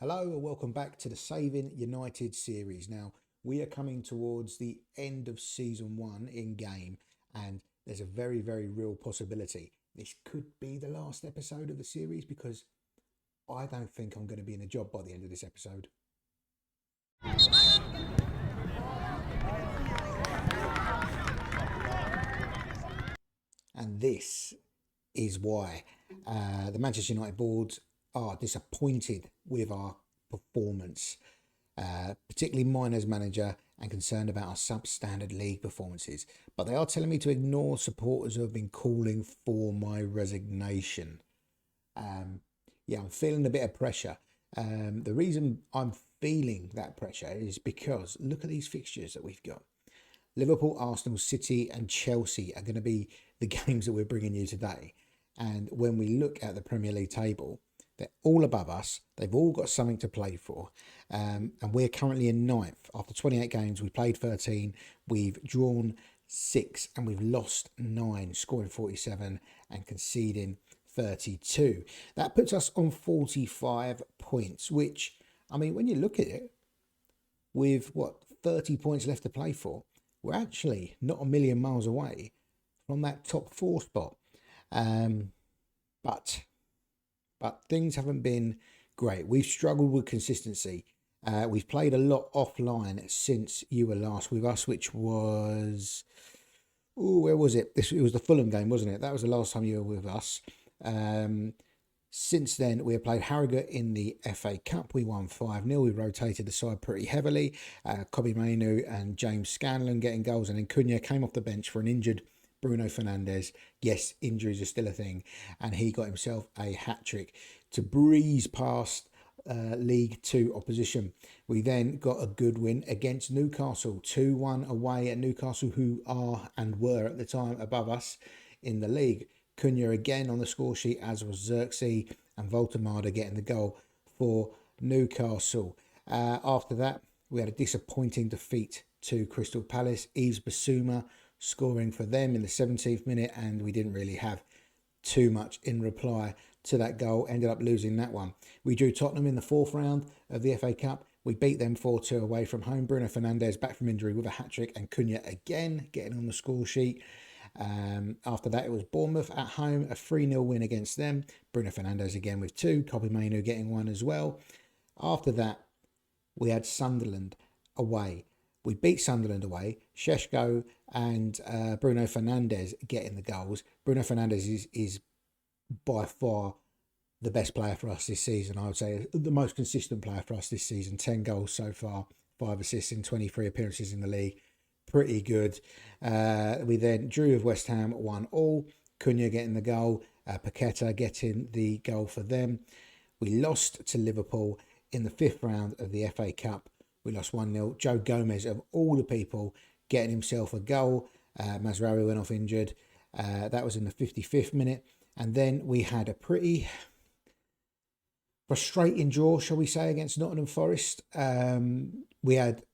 Hello and welcome back to the Saving United series. Now, we are coming towards the end of season one in game, and there's a very real possibility this could be the last episode of the series because I don't think I'm going to be in a job by the end of this episode. And this is why the Manchester United board are disappointed with our performance, particularly mine as manager, and concerned about our substandard league performances. But they are telling me to ignore supporters who have been calling for my resignation. I'm feeling a bit of pressure. The reason I'm feeling that pressure is because look at these fixtures that we've got. Liverpool, Arsenal, City and Chelsea are going to be the games that we're bringing you today. And when we look at the Premier League table, they're all above us. They've all got something to play for. And we're currently in ninth. After 28 games, we played 13. We've drawn 6 and we've lost 9, scoring 47 and conceding 32. That puts us on 45 points, which, I mean, when you look at it, with 30 points left to play for, we're actually not a million miles away from that top 4 spot. But things haven't been great. We've struggled with consistency. We've played a lot offline since you were last with us, which was, where was it? It was the Fulham game, wasn't it? That was the last time you were with us. Since then, we have played Harrogate in the FA Cup. We won 5-0. We rotated the side pretty heavily. Kobbie Mainoo and James Scanlon getting goals. And then Cunha came off the bench for an injured Bruno Fernandes. Yes, injuries are still a thing. And he got himself a hat-trick to breeze past League 2 opposition. We then got a good win against Newcastle. 2-1 away at Newcastle, who are and were at the time above us in the league. Cunha again on the score sheet, as was Xerxes, and Voltemada getting the goal for Newcastle. After that, we had a disappointing defeat to Crystal Palace. Yves Bissouma scoring for them in the 17th minute, and we didn't really have too much in reply to that goal. Ended up losing that one. We drew Tottenham in the 4th round of the FA Cup. We beat them 4-2 away from home. Bruno Fernandes back from injury with a hat-trick, and Cunha again getting on the score sheet. After that, it was Bournemouth at home, a 3-0 win against them. Bruno Fernandes again with 2, Kobbie Mainoo getting 1 as well. After that, we had Sunderland away. We beat Sunderland away. Šeško and Bruno Fernandes getting the goals. Bruno Fernandes is by far the best player for us this season. I would say the most consistent player for us this season. 10 goals so far, 5 assists in 23 appearances in the league. Pretty good. We then drew with West Ham 1-1. Cunha getting the goal. Paqueta getting the goal for them. We lost to Liverpool in the 5th round of the FA Cup. We lost 1-0. Joe Gomez, of all the people, getting himself a goal. Mazraoui went off injured. That was in the 55th minute. And then we had a pretty frustrating draw, shall we say, against Nottingham Forest. We had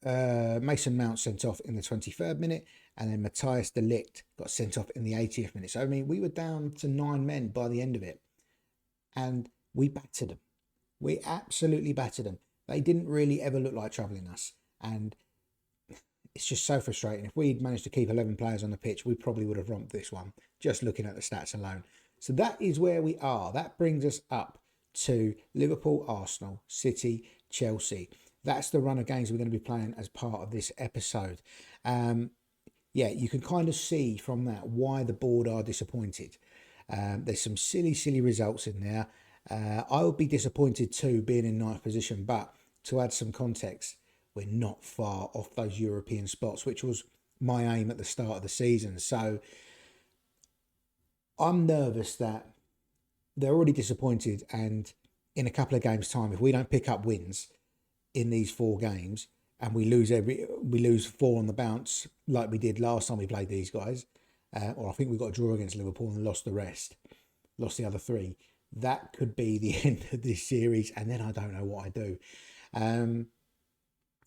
Mason Mount sent off in the 23rd minute, and then Matthias de Ligt got sent off in the 80th minute. So, I mean, we were down to 9 men by the end of it, and we battered them. We absolutely battered them. They didn't really ever look like troubling us, and it's just so frustrating. If we'd managed to keep 11 players on the pitch, we probably would have romped this one, just looking at the stats alone. So that is where we are. That brings us up to Liverpool, Arsenal, City, Chelsea. That's the run of games we're going to be playing as part of this episode. You can kind of see from that why the board are disappointed. There's some silly results in there. I would be disappointed too, being in 9th position, but to add some context, we're not far off those European spots, which was my aim at the start of the season. So I'm nervous that they're already disappointed, and in a couple of games' time, if we don't pick up wins in these 4 games and we lose 4 on the bounce like we did last time we played these guys, or I think we got a draw against Liverpool and lost the other 3. That could be the end of this series, and then I don't know what I do.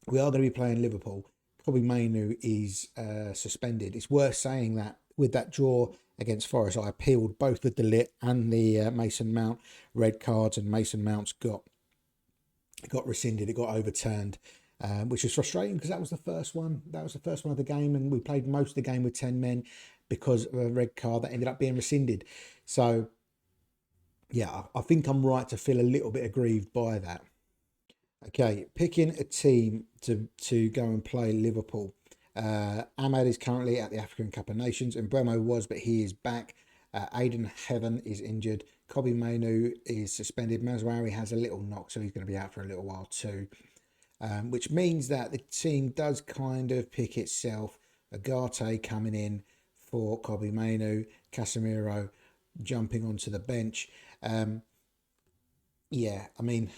We are going to be playing Liverpool. Kobbie Mainoo is suspended. It's worth saying that with that draw against Forest, I appealed both the de Ligt and the Mason Mount red cards, and Mason Mount's got It got rescinded, it got overturned, which was frustrating because that was the first one. That was the first one of the game, and we played most of the game with 10 men because of a red card that ended up being rescinded. So, yeah, I think I'm right to feel a little bit aggrieved by that. Okay, picking a team to go and play Liverpool. Ahmad is currently at the African Cup of Nations, and Bremo was, but he is back. Aidan Heaven is injured. Kobe Mainu is suspended. Mazraoui has a little knock, so he's going to be out for a little while too. Which means that the team does kind of pick itself. Agate coming in for Kobe Mainu, Casemiro jumping onto the bench. Yeah, I mean,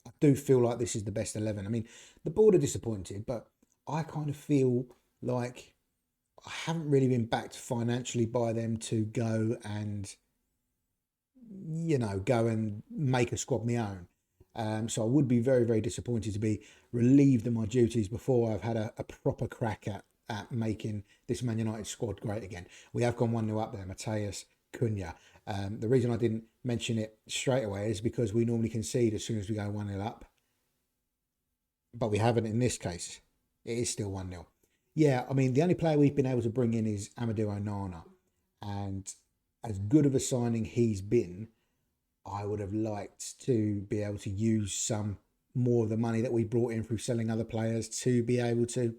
I do feel like this is the best 11. I mean, the board are disappointed, but I kind of feel like I haven't really been backed financially by them to go and, go and make a squad my own. So I would be very, very disappointed to be relieved of my duties before I've had a proper crack at making this Man United squad great again. We have gone 1-0 up there, Mateus Cunha. The reason I didn't mention it straight away is because we normally concede as soon as we go 1-0 up, but we haven't in this case. It is still 1-0. Yeah, I mean, the only player we've been able to bring in is Amadou Onana. And as good of a signing he's been, I would have liked to be able to use some more of the money that we brought in through selling other players to be able to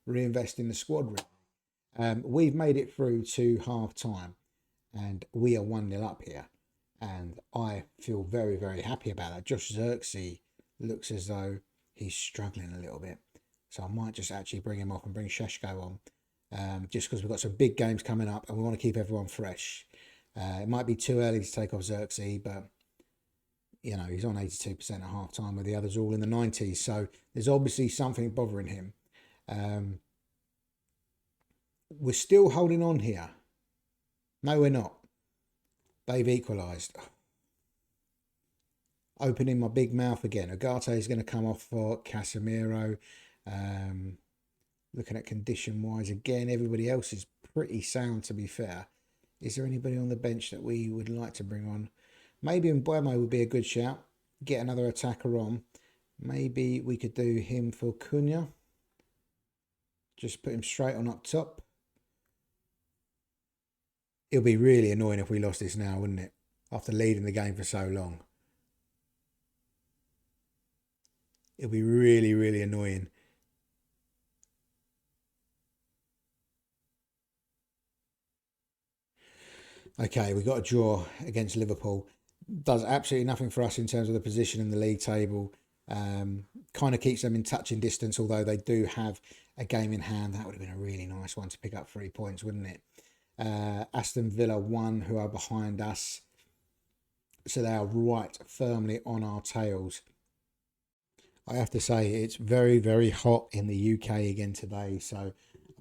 reinvest in the squad. We've made it through to half time and we are 1-0 up here. And I feel very, very happy about that. Josh Xerxes looks as though he's struggling a little bit. So I might just actually bring him off and bring Sheshko on. Just because we've got some big games coming up and we want to keep everyone fresh. It might be too early to take off Xerxes, but he's on 82% at half time with the others all in the 90s. So there's obviously something bothering him. We're still holding on here. No, we're not. They've equalised. Opening my big mouth again. Agate is going to come off for Casemiro. Looking at condition-wise again, everybody else is pretty sound, to be fair. Is there anybody on the bench that we would like to bring on? Maybe Mbuemo would be a good shout. Get another attacker on. Maybe we could do him for Cunha. Just put him straight on up top. It'll be really annoying if we lost this now, wouldn't it? After leading the game for so long. It'll be really, really annoying. Okay, we got a draw against Liverpool. Does absolutely nothing for us in terms of the position in the league table. Kind of keeps them in touching distance, although they do have a game in hand. That would have been a really nice one to pick up 3 points, wouldn't it? Aston Villa 1, who are behind us. So they are right firmly on our tails. I have to say, it's very, very hot in the UK again today. So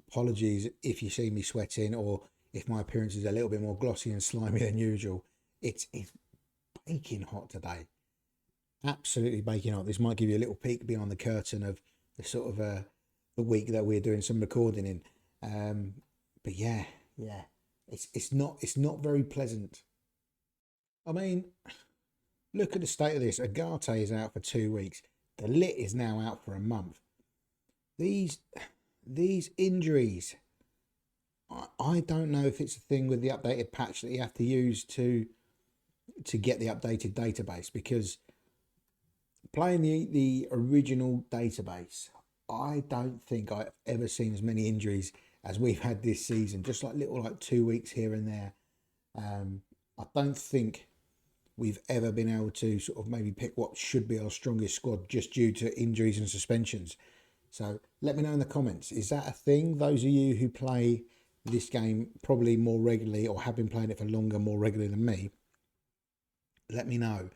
apologies if you see me sweating or if my appearance is a little bit more glossy and slimy than usual. It's baking hot today. Absolutely baking hot. This might give you a little peek behind the curtain of the sort of the week that we're doing some recording in. But yeah, it's not very pleasant. I mean, look at the state of this. Agate is out for 2 weeks. The Lit is now out for a month. These injuries, I don't know if it's a thing with the updated patch that you have to use to get the updated database, because playing the original database, I don't think I've ever seen as many injuries as we've had this season. Just like little 2 weeks here and there. I don't think we've ever been able to sort of maybe pick what should be our strongest squad just due to injuries and suspensions. So let me know in the comments. Is that a thing? Those of you who play this game probably more regularly or have been playing it for longer, more regularly than me, let me know.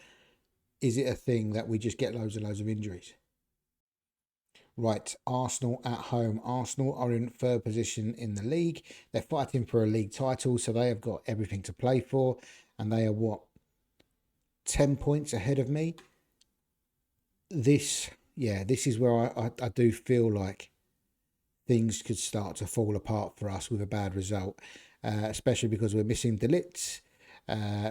Is it a thing that we just get loads and loads of injuries? Right, Arsenal at home. Arsenal are in third position in the league. They're fighting for a league title, so they have got everything to play for. And they are 10 points ahead of me. This is where I do feel like things could start to fall apart for us with a bad result, especially because we're missing De Ligt,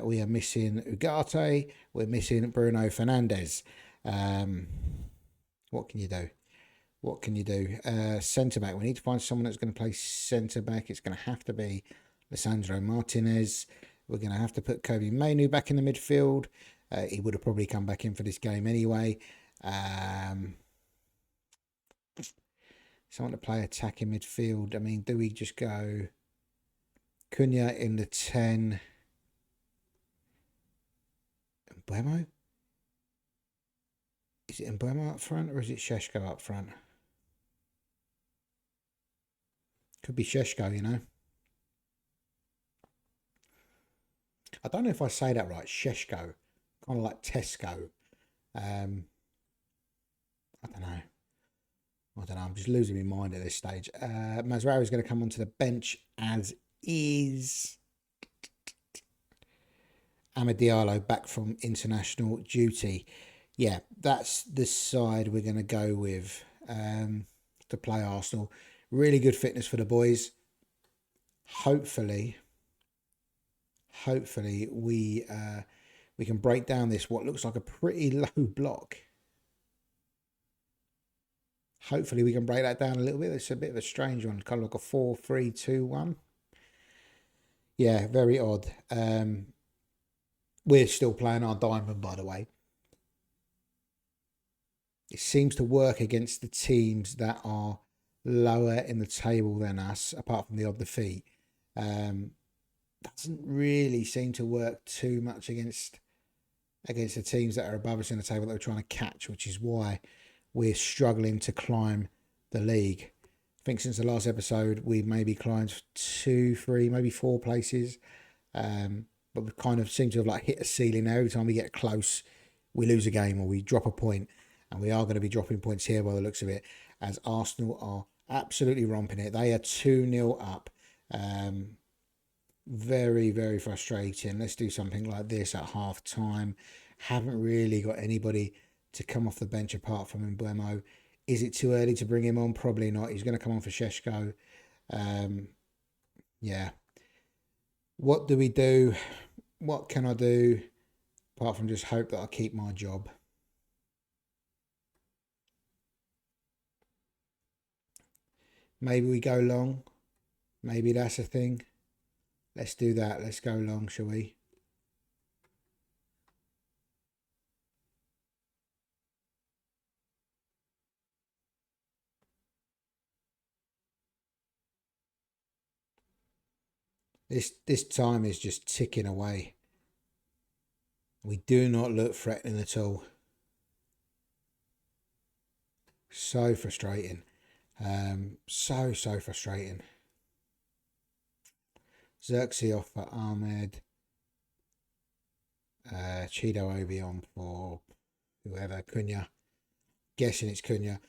we are missing Ugarte, we're missing Bruno Fernandes. What can you do? What can you do? Centre back. We need to find someone that's going to play centre back. It's going to have to be Lisandro Martinez. We're going to have to put Kobe Mainu back in the midfield. He would have probably come back in for this game anyway. Someone to play attacking midfield. I mean, do we just go Cunha in the 10? Mbeumo? Is it Mbeumo up front or is it Šeško up front? Could be Šeško, you know. I don't know if I say that right. Šeško. Kind of like Tesco. I don't know. I'm just losing my mind at this stage. Mazraoui is going to come onto the bench as is. Beardiola back from international duty. Yeah, that's the side we're going to go with to play Arsenal. Really good fitness for the boys. Hopefully we can break down this what looks like a pretty low block. Hopefully we can break that down a little bit. It's a bit of a strange one, kind of like a 4-3-2-1. Yeah, very odd. We're still playing our diamond, by the way. It seems to work against the teams that are lower in the table than us, apart from the odd defeat. Doesn't really seem to work too much against the teams that are above us in the table that we're trying to catch, which is why we're struggling to climb the league. I think since the last episode, we've maybe climbed 2, 3, maybe 4 places. But we kind of seem to have like hit a ceiling now. Every time we get close, we lose a game or we drop a point. And we are going to be dropping points here by the looks of it, as Arsenal are absolutely romping it. They are 2-0 up. Very, very frustrating. Let's do something like this at half time. Haven't really got anybody to come off the bench apart from Mbeumo. Is it too early to bring him on? Probably not. He's going to come on for Šeško. Yeah. What do we do? What can I do apart from just hope that I keep my job? Maybe we go long. Maybe that's a thing. Let's do that. Let's go long, shall we? This time is just ticking away. We do not look threatening at all. So frustrating. So frustrating. Xerxes off for Ahmed. Chido Obi on for whoever. Cunha. Guessing it's Cunha.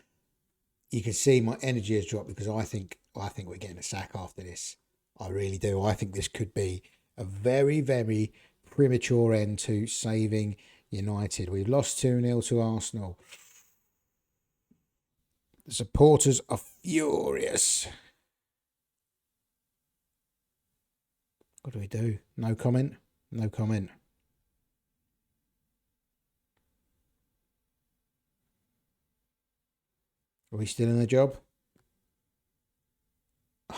You can see my energy has dropped because I think we're getting a sack after this. I really do. I think this could be a very, very premature end to saving United. We've lost 2-0 to Arsenal. The supporters are furious. What do we do? No comment? No comment. Are we still in a job?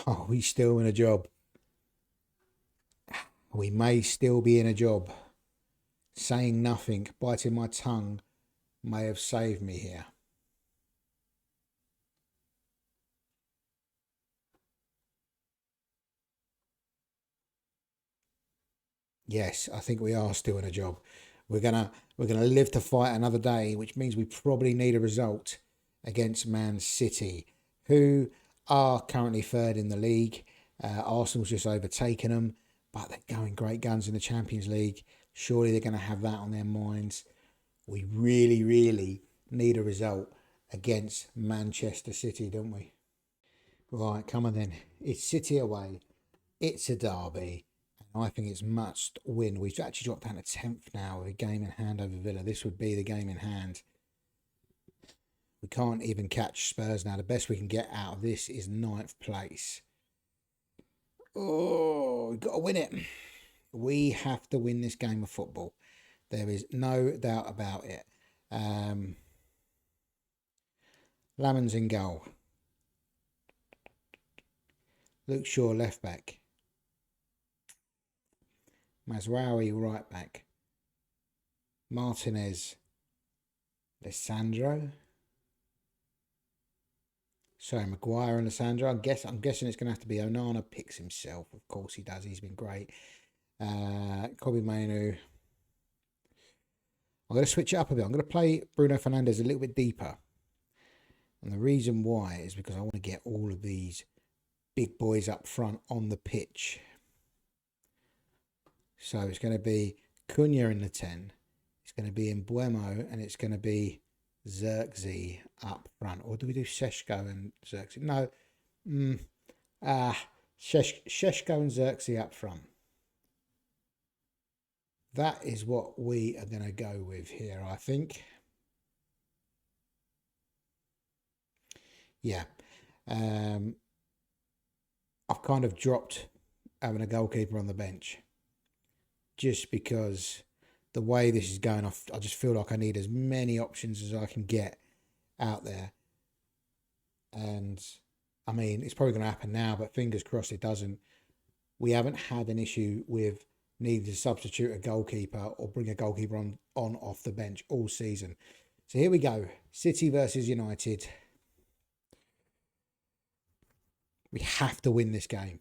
Are we still in a job? We may still be in a job. Saying nothing, biting my tongue, may have saved me here. Yes, I think we are still in a job. We're gonna live to fight another day, which means we probably need a result against Man City, who are currently third in the league. Arsenal's just overtaken them, but they're going great guns in the Champions League. Surely they're going to have that on their minds. We really, really need a result against Manchester City, don't we? Right, come on then. It's City away. It's a derby. And I think it's must win. We've actually dropped down to 10th now with a game in hand over Villa. This would be the game in hand. We can't even catch Spurs now. The best we can get out of this is 9th place. Oh, we've got to win it. We have to win this game of football. There is no doubt about it. Lammon's in goal. Luke Shaw left back. Mazraoui right back. Martinez. Lissandro. Sorry, Maguire and Lissandro. I'm guessing it's going to have to be Onana picks himself. Of course he does. He's been great. Kobe Mainu. I'm going to switch it up a bit. I'm going to play Bruno Fernandes a little bit deeper. And the reason why is because I want to get all of these big boys up front on the pitch. So it's going to be Cunha in the 10. It's going to be Mbuemo, and it's going to be Xerxes up front. Or do we do Šeško and Xerxes? No. Šeško and Xerxes up front. That is what we are going to go with here, I think. Yeah. I've kind of dropped having a goalkeeper on the bench just because the way this is going off, I just feel like I need as many options as I can get out there. And I mean, it's probably going to happen now, but fingers crossed it doesn't. We haven't had an issue with needing to substitute a goalkeeper or bring a goalkeeper on off the bench all season. So here we go. City versus United. We have to win this game.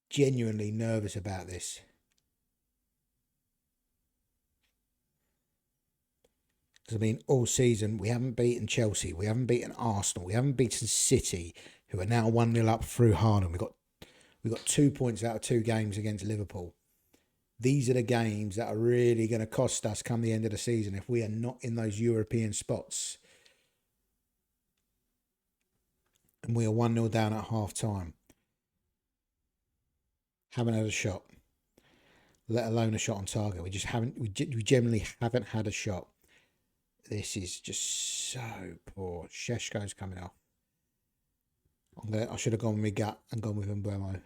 Genuinely nervous about this. Because, I mean, all season, we haven't beaten Chelsea. We haven't beaten Arsenal. We haven't beaten City, who are now 1-0 up through Haaland. We got 2 points out of 2 games against Liverpool. These are the games that are really going to cost us come the end of the season if we are not in those European spots. And we are 1-0 down at half time. Haven't had a shot, let alone a shot on target. We generally haven't had a shot. This is just so poor. Šeško's coming off. I should have gone with my gut and gone with Mbuemo.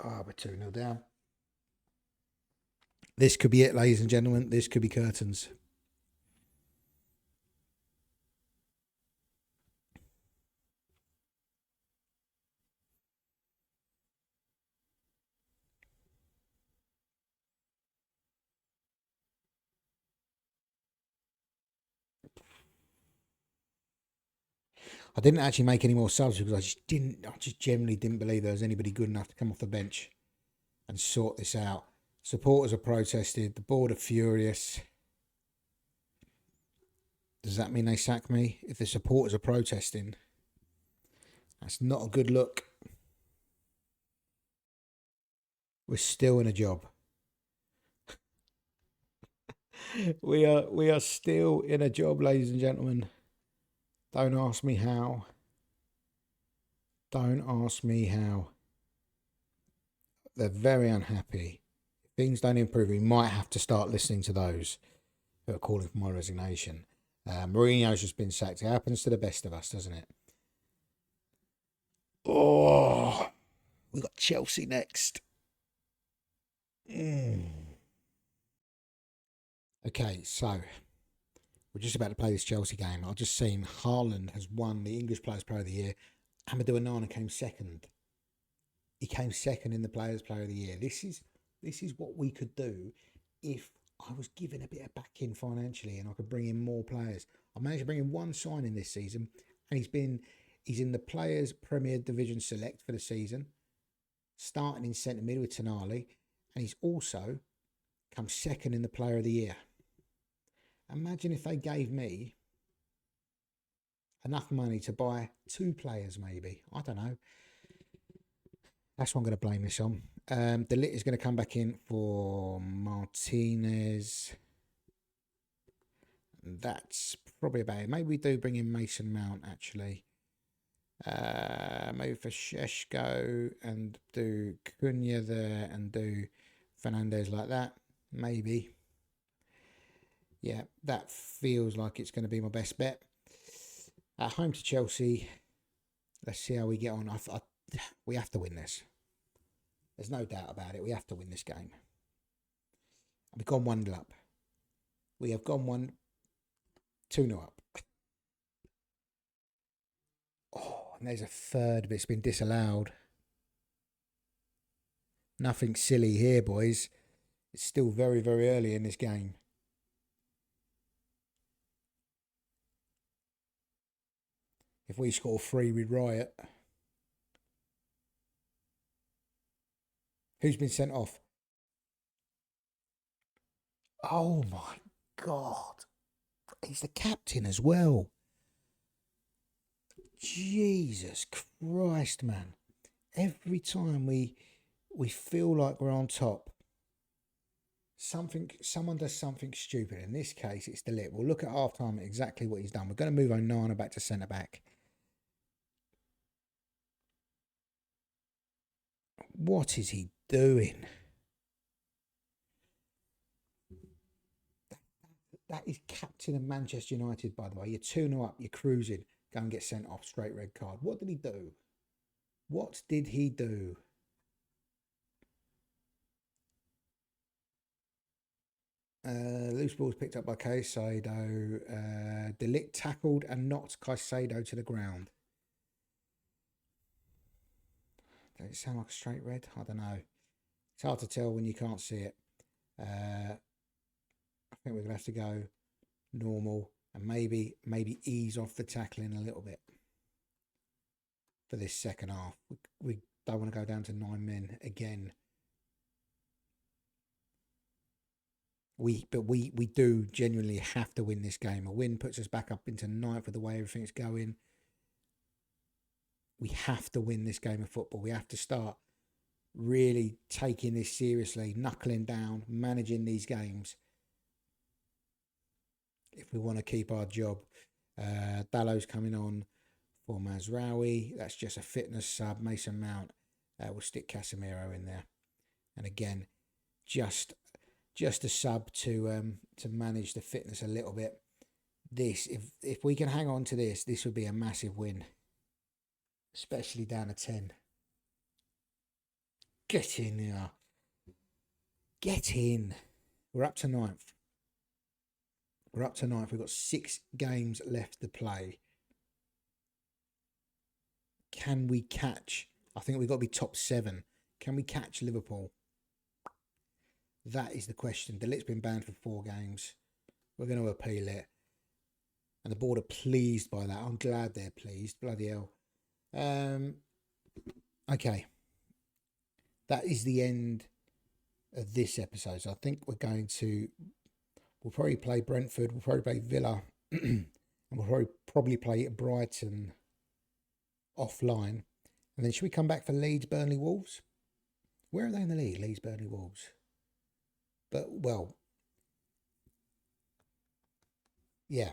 We're 2-0 down. This could be it, ladies and gentlemen. This could be curtains. I didn't actually make any more subs because I just generally didn't believe there was anybody good enough to come off the bench and sort this out. Supporters are protested. The board are furious. Does that mean they sack me? If the supporters are protesting, that's not a good look. We're still in a job. We are still in a job, ladies and gentlemen. Don't ask me how. Don't ask me how. They're very unhappy. If things don't improve, we might have to start listening to those who are calling for my resignation. Mourinho's just been sacked. It happens to the best of us, doesn't it? Oh, we got Chelsea next. Okay, so we're just about to play this Chelsea game. I've just seen Haaland has won the English Players Player of the Year. Amadou Onana came second. He came second in the Players Player of the Year. This is what we could do if I was given a bit of backing financially and I could bring in more players. I managed to bring in one signing this season, and he's in the Players Premier Division Select for the season, starting in centre mid with Tonali, and he's also come second in the Player of the Year. Imagine if they gave me enough money to buy 2 players, maybe. I don't know. That's what I'm going to blame this on. De Ligt is going to come back in for Martinez. That's probably about it. Maybe we do bring in Mason Mount, actually. Maybe for Šeško and do Cunha there and do Fernandes like that. maybe. Yeah, that feels like it's going to be my best bet. At home to Chelsea, let's see how we get on. We have to win this. There's no doubt about it. We have to win this game. We've gone 1-0 up. We have gone 2-0 up. Oh, and there's a third, but it's been disallowed. Nothing silly here, boys. It's still very, very early in this game. If we score 3, we riot. Who's been sent off? Oh my God. He's the captain as well. Jesus Christ, man. Every time we feel like we're on top, someone does something stupid. In this case, it's De Ligt. We'll look at half time at exactly what he's done. We're going to move Onana back to centre back. What is he doing? That is captain of Manchester United, by the way. You're 2-0 up, you're cruising. Go and get sent off, straight red card. What did he do? What did he do? Loose balls picked up by Caicedo. De Ligt tackled and knocked Caicedo to the ground. Does it sound like a straight red? I don't know. It's hard to tell when you can't see it. I think we're going to have to go normal and maybe ease off the tackling a little bit for this second half. We don't want to go down to 9 men again. We do genuinely have to win this game. A win puts us back up into 9th with the way everything's going. We have to win this game of football. We have to start really taking this seriously, knuckling down, managing these games if we want to keep our job. Dallow's coming on for Mazraoui. That's just a fitness sub. Mason Mount. We'll stick Casemiro in there. And again, just a sub to manage the fitness a little bit. This, if we can hang on to this would be a massive win, especially down to 10. Get in there. Get in. We're up to 9th. We've got 6 games left to play. Can we catch? I think we've got to be top 7. Can we catch Liverpool? That is the question. De Ligt's been banned for 4 games. We're going to appeal it. And the board are pleased by that. I'm glad they're pleased. Bloody hell. Okay. That is the end of this episode. So I think we'll probably play Brentford. We'll probably play Villa. And we'll probably play Brighton offline. And then should we come back for Leeds, Burnley, Wolves? Where are they in the league? Leeds, Burnley, Wolves. But, well, yeah,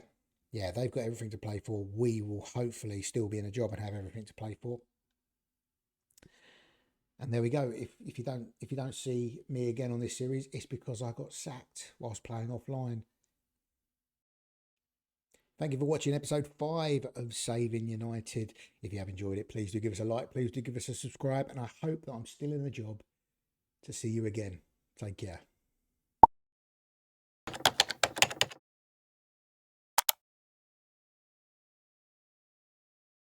they've got everything to play for. We will hopefully still be in a job and have everything to play for. And there we go. If you don't see me again on this series, it's because I got sacked whilst playing offline. Thank you for watching episode 5 of Saving United. If you have enjoyed it, please do give us a like. Please do give us a subscribe. And I hope that I'm still in the job to see you again. Take care.